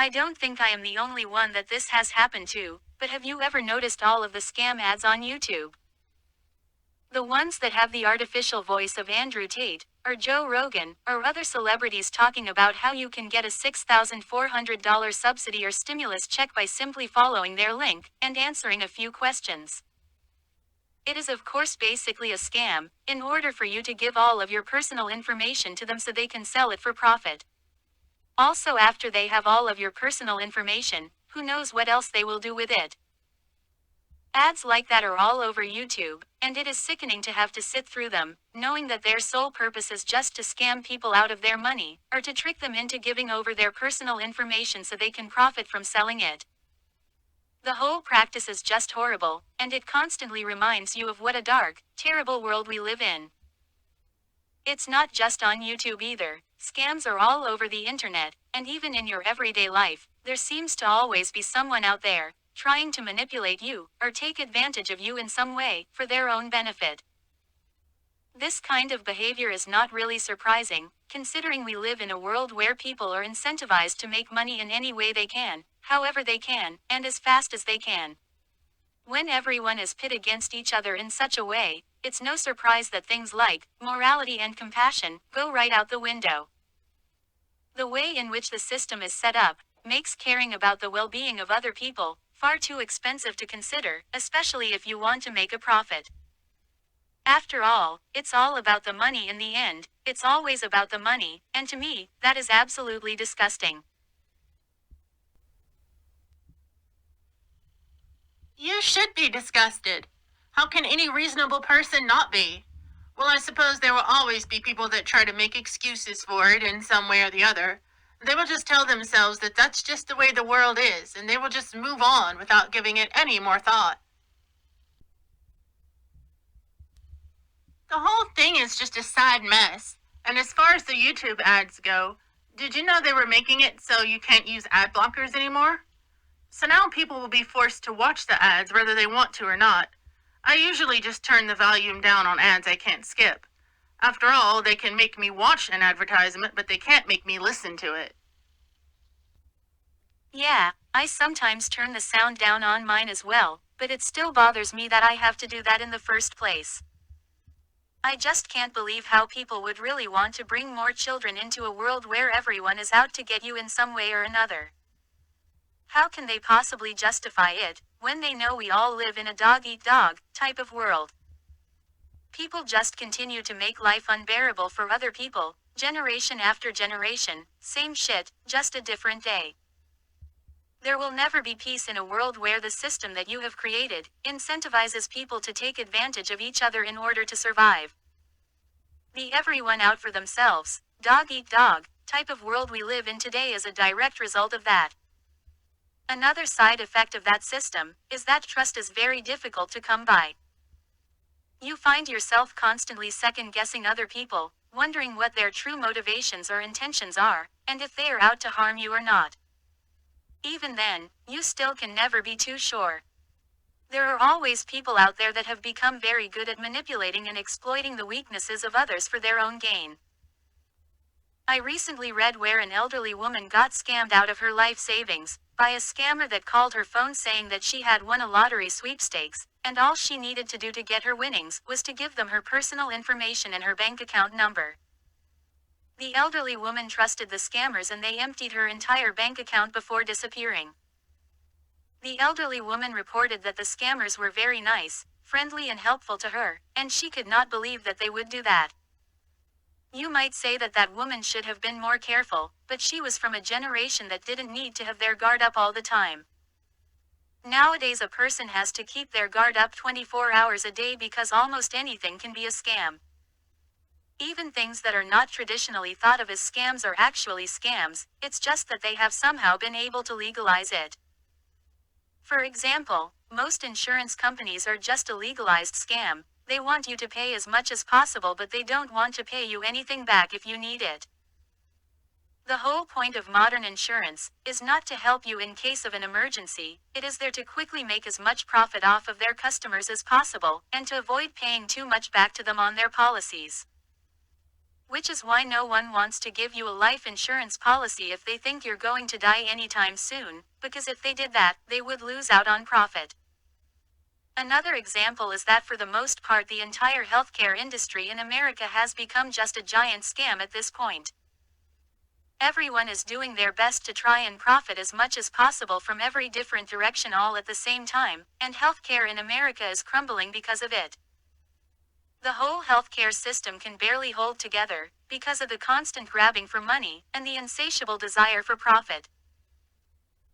I don't think I am the only one that this has happened to, but have you ever noticed all of the scam ads on YouTube? The ones that have the artificial voice of Andrew Tate, or Joe Rogan, or other celebrities talking about how you can get a $6,400 subsidy or stimulus check by simply following their link and answering a few questions. It is of course basically a scam, in order for you to give all of your personal information to them so they can sell it for profit. Also, after they have all of your personal information, who knows what else they will do with it. Ads like that are all over YouTube, and it is sickening to have to sit through them, knowing that their sole purpose is just to scam people out of their money, or to trick them into giving over their personal information so they can profit from selling it. The whole practice is just horrible, and it constantly reminds you of what a dark, terrible world we live in. It's not just on YouTube either. Scams are all over the internet, and even in your everyday life, there seems to always be someone out there, trying to manipulate you, or take advantage of you in some way, for their own benefit. This kind of behavior is not really surprising, considering we live in a world where people are incentivized to make money in any way they can, however they can, and as fast as they can. When everyone is pit against each other in such a way, it's no surprise that things like morality and compassion go right out the window. The way in which the system is set up makes caring about the well-being of other people far too expensive to consider, especially if you want to make a profit. After all, it's all about the money in the end. It's always about the money, and to me, that is absolutely disgusting. You should be disgusted. How can any reasonable person not be? Well, I suppose there will always be people that try to make excuses for it in some way or the other. They will just tell themselves that that's just the way the world is, and they will just move on without giving it any more thought. The whole thing is just a sad mess. And as far as the YouTube ads go, did you know they were making it so you can't use ad blockers anymore? So now people will be forced to watch the ads whether they want to or not. I usually just turn the volume down on ads I can't skip. After all, they can make me watch an advertisement, but they can't make me listen to it. Yeah, I sometimes turn the sound down on mine as well, but it still bothers me that I have to do that in the first place. I just can't believe how people would really want to bring more children into a world where everyone is out to get you in some way or another. How can they possibly justify it, when they know we all live in a dog-eat-dog type of world? People just continue to make life unbearable for other people, generation after generation, same shit, just a different day. There will never be peace in a world where the system that you have created incentivizes people to take advantage of each other in order to survive. The everyone out for themselves, dog-eat-dog type of world we live in today is a direct result of that. Another side effect of that system is that trust is very difficult to come by. You find yourself constantly second-guessing other people, wondering what their true motivations or intentions are, and if they are out to harm you or not. Even then, you still can never be too sure. There are always people out there that have become very good at manipulating and exploiting the weaknesses of others for their own gain. I recently read where an elderly woman got scammed out of her life savings by a scammer that called her phone saying that she had won a lottery sweepstakes, and all she needed to do to get her winnings was to give them her personal information and her bank account number. The elderly woman trusted the scammers and they emptied her entire bank account before disappearing. The elderly woman reported that the scammers were very nice, friendly and helpful to her, and she could not believe that they would do that. You might say that that woman should have been more careful, but she was from a generation that didn't need to have their guard up all the time. Nowadays a person has to keep their guard up 24 hours a day because almost anything can be a scam. Even things that are not traditionally thought of as scams are actually scams, it's just that they have somehow been able to legalize it. For example, most insurance companies are just a legalized scam. They want you to pay as much as possible but they don't want to pay you anything back if you need it. The whole point of modern insurance is not to help you in case of an emergency, it is there to quickly make as much profit off of their customers as possible, and to avoid paying too much back to them on their policies. Which is why no one wants to give you a life insurance policy if they think you're going to die anytime soon, because if they did that, they would lose out on profit. Another example is that for the most part the entire healthcare industry in America has become just a giant scam at this point. Everyone is doing their best to try and profit as much as possible from every different direction all at the same time, and healthcare in America is crumbling because of it. The whole healthcare system can barely hold together, because of the constant grabbing for money, and the insatiable desire for profit.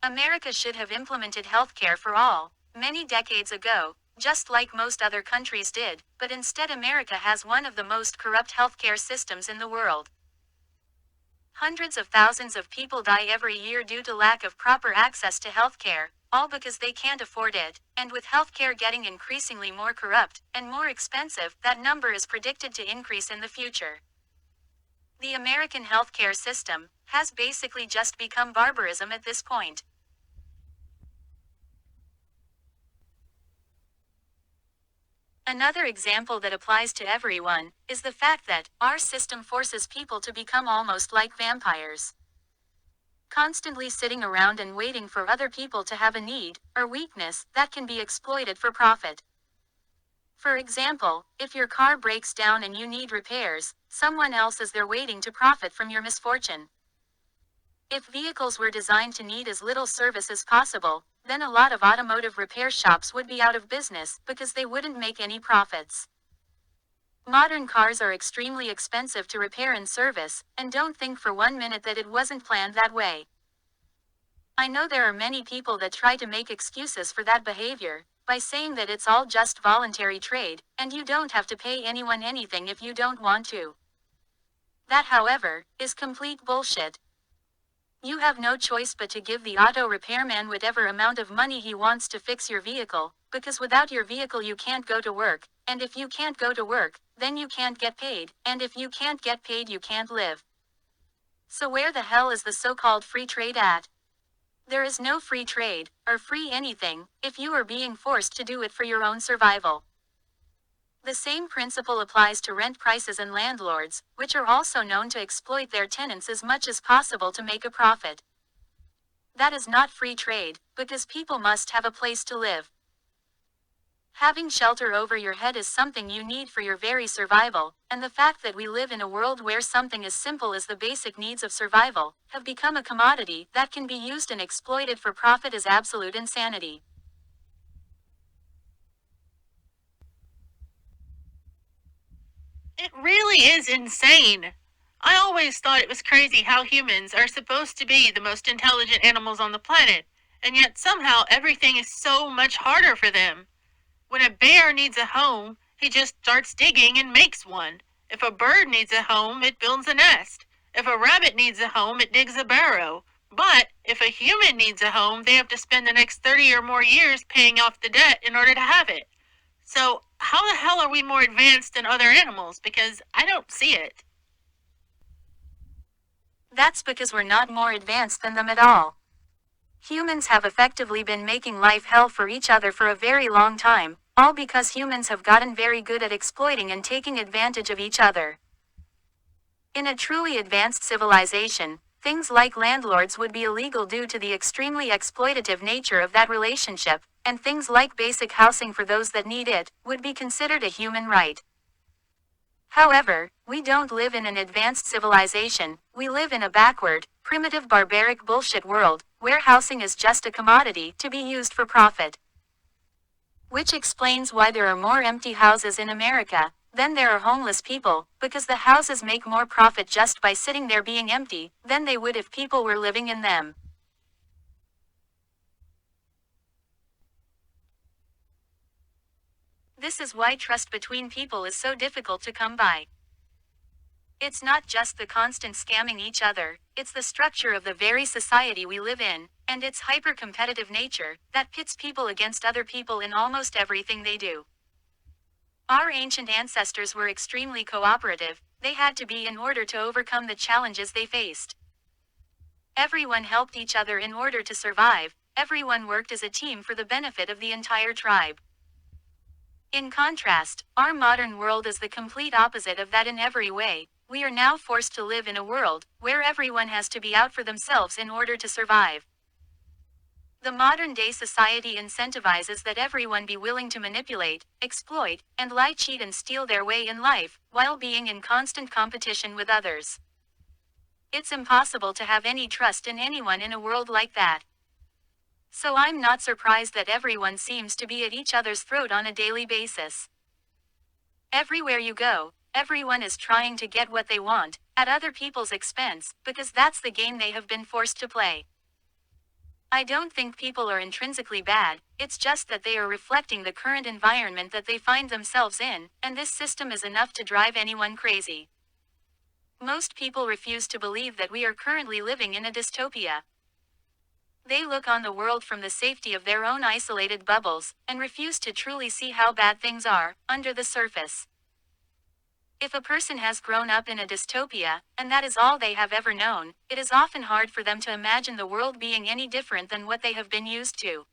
America should have implemented healthcare for all, many decades ago, just like most other countries did, but instead America has one of the most corrupt healthcare systems in the world. Hundreds of thousands of people die every year due to lack of proper access to healthcare, all because they can't afford it, and with healthcare getting increasingly more corrupt and more expensive, that number is predicted to increase in the future. The American healthcare system has basically just become barbarism at this point. Another example that applies to everyone is the fact that our system forces people to become almost like vampires. Constantly sitting around and waiting for other people to have a need or weakness that can be exploited for profit. For example, if your car breaks down and you need repairs, someone else is there waiting to profit from your misfortune. If vehicles were designed to need as little service as possible, then a lot of automotive repair shops would be out of business because they wouldn't make any profits. Modern cars are extremely expensive to repair and service, and don't think for 1 minute that it wasn't planned that way. I know there are many people that try to make excuses for that behavior, by saying that it's all just voluntary trade, and you don't have to pay anyone anything if you don't want to. That, however, is complete bullshit. You have no choice but to give the auto repairman whatever amount of money he wants to fix your vehicle, because without your vehicle you can't go to work, and if you can't go to work, then you can't get paid, and if you can't get paid you can't live. So where the hell is the so-called free trade at? There is no free trade, or free anything, if you are being forced to do it for your own survival. The same principle applies to rent prices and landlords, which are also known to exploit their tenants as much as possible to make a profit. That is not free trade, because people must have a place to live. Having shelter over your head is something you need for your very survival, and the fact that we live in a world where something as simple as the basic needs of survival have become a commodity that can be used and exploited for profit is absolute insanity. It really is insane. I always thought it was crazy how humans are supposed to be the most intelligent animals on the planet, and yet somehow everything is so much harder for them. When a bear needs a home, he just starts digging and makes one. If a bird needs a home, it builds a nest. If a rabbit needs a home, it digs a burrow. But if a human needs a home, they have to spend the next 30 or more years paying off the debt in order to have it. So, how the hell are we more advanced than other animals? Because I don't see it. That's because we're not more advanced than them at all. Humans have effectively been making life hell for each other for a very long time, all because humans have gotten very good at exploiting and taking advantage of each other. In a truly advanced civilization, things like landlords would be illegal due to the extremely exploitative nature of that relationship, and things like basic housing for those that need it would be considered a human right. However, we don't live in an advanced civilization, we live in a backward, primitive barbaric bullshit world, where housing is just a commodity to be used for profit. Which explains why there are more empty houses in America than there are homeless people, because the houses make more profit just by sitting there being empty than they would if people were living in them. This is why trust between people is so difficult to come by. It's not just the constant scamming each other, it's the structure of the very society we live in, and its hyper-competitive nature, that pits people against other people in almost everything they do. Our ancient ancestors were extremely cooperative, they had to be in order to overcome the challenges they faced. Everyone helped each other in order to survive, everyone worked as a team for the benefit of the entire tribe. In contrast, our modern world is the complete opposite of that in every way. We are now forced to live in a world where everyone has to be out for themselves in order to survive. The modern-day society incentivizes that everyone be willing to manipulate, exploit, and lie, cheat and steal their way in life, while being in constant competition with others. It's impossible to have any trust in anyone in a world like that. So I'm not surprised that everyone seems to be at each other's throat on a daily basis. Everywhere you go, everyone is trying to get what they want, at other people's expense, because that's the game they have been forced to play. I don't think people are intrinsically bad, it's just that they are reflecting the current environment that they find themselves in, and this system is enough to drive anyone crazy. Most people refuse to believe that we are currently living in a dystopia. They look on the world from the safety of their own isolated bubbles, and refuse to truly see how bad things are, under the surface. If a person has grown up in a dystopia, and that is all they have ever known, it is often hard for them to imagine the world being any different than what they have been used to.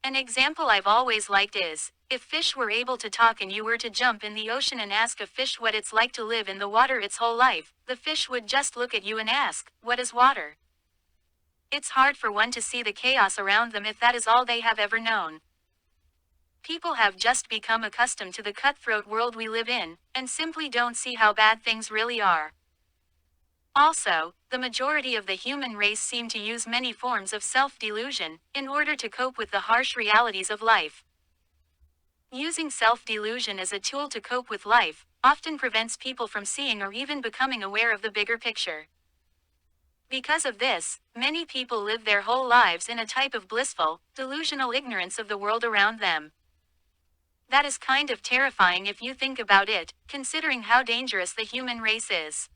An example I've always liked is, if fish were able to talk and you were to jump in the ocean and ask a fish what it's like to live in the water its whole life, the fish would just look at you and ask, "What is water?" It's hard for one to see the chaos around them if that is all they have ever known. People have just become accustomed to the cutthroat world we live in, and simply don't see how bad things really are. Also, the majority of the human race seem to use many forms of self-delusion, in order to cope with the harsh realities of life. Using self-delusion as a tool to cope with life, often prevents people from seeing or even becoming aware of the bigger picture. Because of this, many people live their whole lives in a type of blissful, delusional ignorance of the world around them. That is kind of terrifying if you think about it, considering how dangerous the human race is.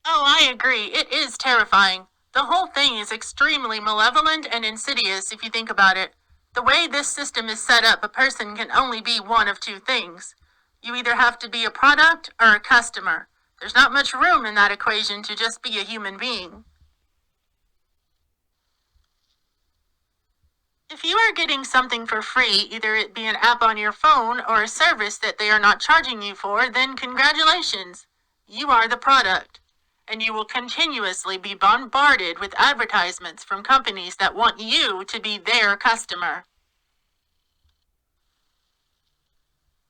Oh, I agree. It is terrifying. The whole thing is extremely malevolent and insidious if you think about it. The way this system is set up, a person can only be one of two things. You either have to be a product or a customer. There's not much room in that equation to just be a human being. If you are getting something for free, either it be an app on your phone or a service that they are not charging you for, then congratulations. You are the product. And you will continuously be bombarded with advertisements from companies that want you to be their customer.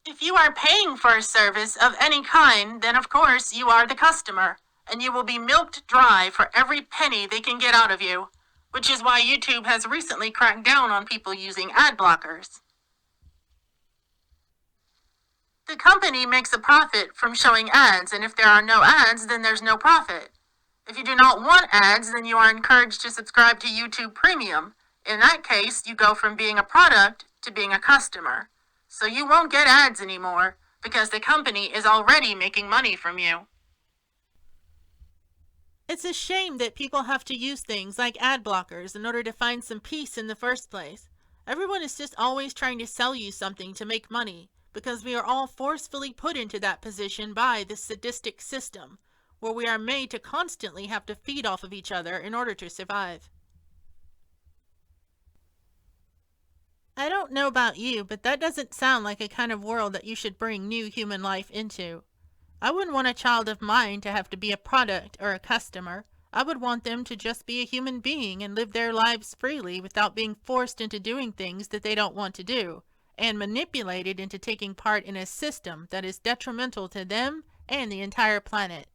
If you are paying for a service of any kind, then of course you are the customer, and you will be milked dry for every penny they can get out of you. Which is why YouTube has recently cracked down on people using ad blockers. The company makes a profit from showing ads, and if there are no ads, then there's no profit. If you do not want ads, then you are encouraged to subscribe to YouTube Premium. In that case, you go from being a product to being a customer. So you won't get ads anymore, because the company is already making money from you. It's a shame that people have to use things like ad blockers in order to find some peace in the first place. Everyone is just always trying to sell you something to make money, because we are all forcefully put into that position by this sadistic system, where we are made to constantly have to feed off of each other in order to survive. I don't know about you, but that doesn't sound like a kind of world that you should bring new human life into. I wouldn't want a child of mine to have to be a product or a customer. I would want them to just be a human being and live their lives freely without being forced into doing things that they don't want to do, and manipulated into taking part in a system that is detrimental to them and the entire planet.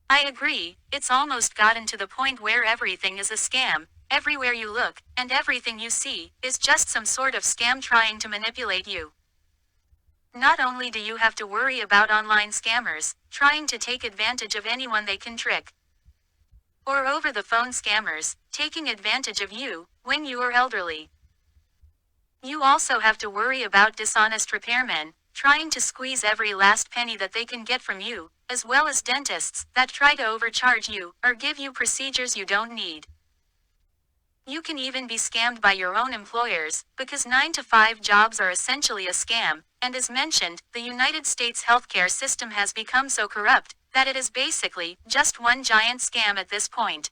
I agree, it's almost gotten to the point where everything is a scam. Everywhere you look, and everything you see, is just some sort of scam trying to manipulate you. Not only do you have to worry about online scammers, trying to take advantage of anyone they can trick, or over-the-phone scammers, taking advantage of you, when you are elderly. You also have to worry about dishonest repairmen, trying to squeeze every last penny that they can get from you, as well as dentists, that try to overcharge you, or give you procedures you don't need. You can even be scammed by your own employers, because 9-to-5 jobs are essentially a scam, and as mentioned, the United States healthcare system has become so corrupt, that it is basically just one giant scam at this point.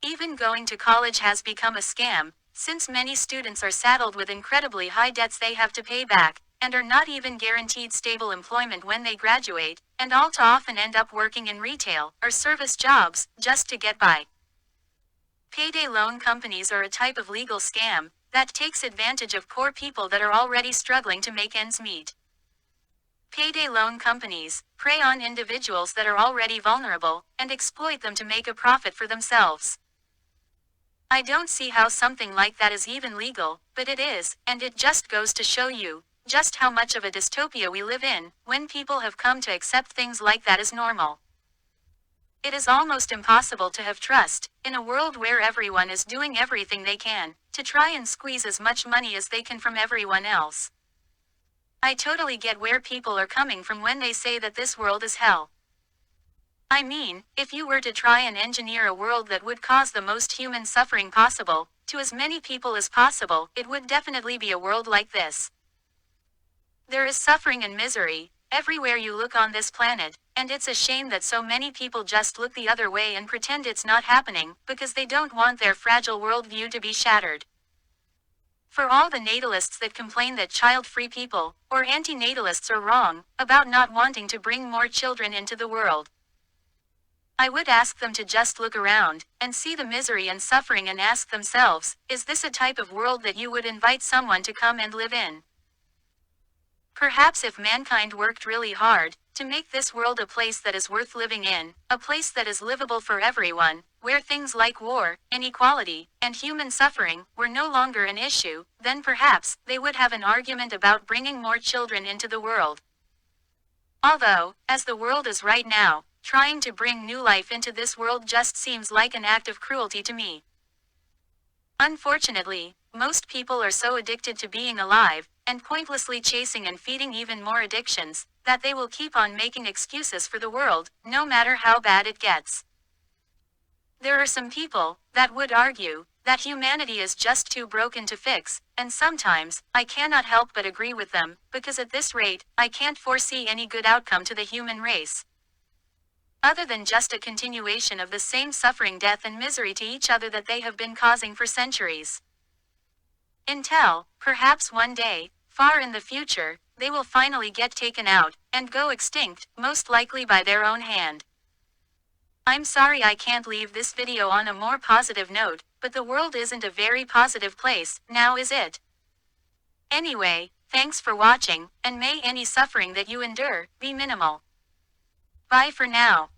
Even going to college has become a scam, since many students are saddled with incredibly high debts they have to pay back, and are not even guaranteed stable employment when they graduate, and all too often end up working in retail or service jobs just to get by. Payday loan companies are a type of legal scam that takes advantage of poor people that are already struggling to make ends meet. Payday loan companies prey on individuals that are already vulnerable and exploit them to make a profit for themselves. I don't see how something like that is even legal, but it is, and it just goes to show you just how much of a dystopia we live in when people have come to accept things like that as normal. It is almost impossible to have trust in a world where everyone is doing everything they can to try and squeeze as much money as they can from everyone else. I totally get where people are coming from when they say that this world is hell. I mean, if you were to try and engineer a world that would cause the most human suffering possible to as many people as possible, it would definitely be a world like this. There is suffering and misery everywhere you look on this planet, and it's a shame that so many people just look the other way and pretend it's not happening because they don't want their fragile worldview to be shattered. For all the natalists that complain that child-free people or antinatalists are wrong about not wanting to bring more children into the world, I would ask them to just look around and see the misery and suffering and ask themselves, is this a type of world that you would invite someone to come and live in? Perhaps if mankind worked really hard to make this world a place that is worth living in, a place that is livable for everyone, where things like war, inequality, and human suffering were no longer an issue, then perhaps they would have an argument about bringing more children into the world. Although, as the world is right now, trying to bring new life into this world just seems like an act of cruelty to me. Unfortunately, most people are so addicted to being alive, and pointlessly chasing and feeding even more addictions, that they will keep on making excuses for the world, no matter how bad it gets. There are some people that would argue that humanity is just too broken to fix, and sometimes I cannot help but agree with them, because at this rate, I can't foresee any good outcome to the human race, other than just a continuation of the same suffering, death and misery to each other that they have been causing for centuries. Until, perhaps one day, far in the future, they will finally get taken out and go extinct, most likely by their own hand. I'm sorry I can't leave this video on a more positive note, but the world isn't a very positive place, now is it? Anyway, thanks for watching, and may any suffering that you endure be minimal. Bye for now.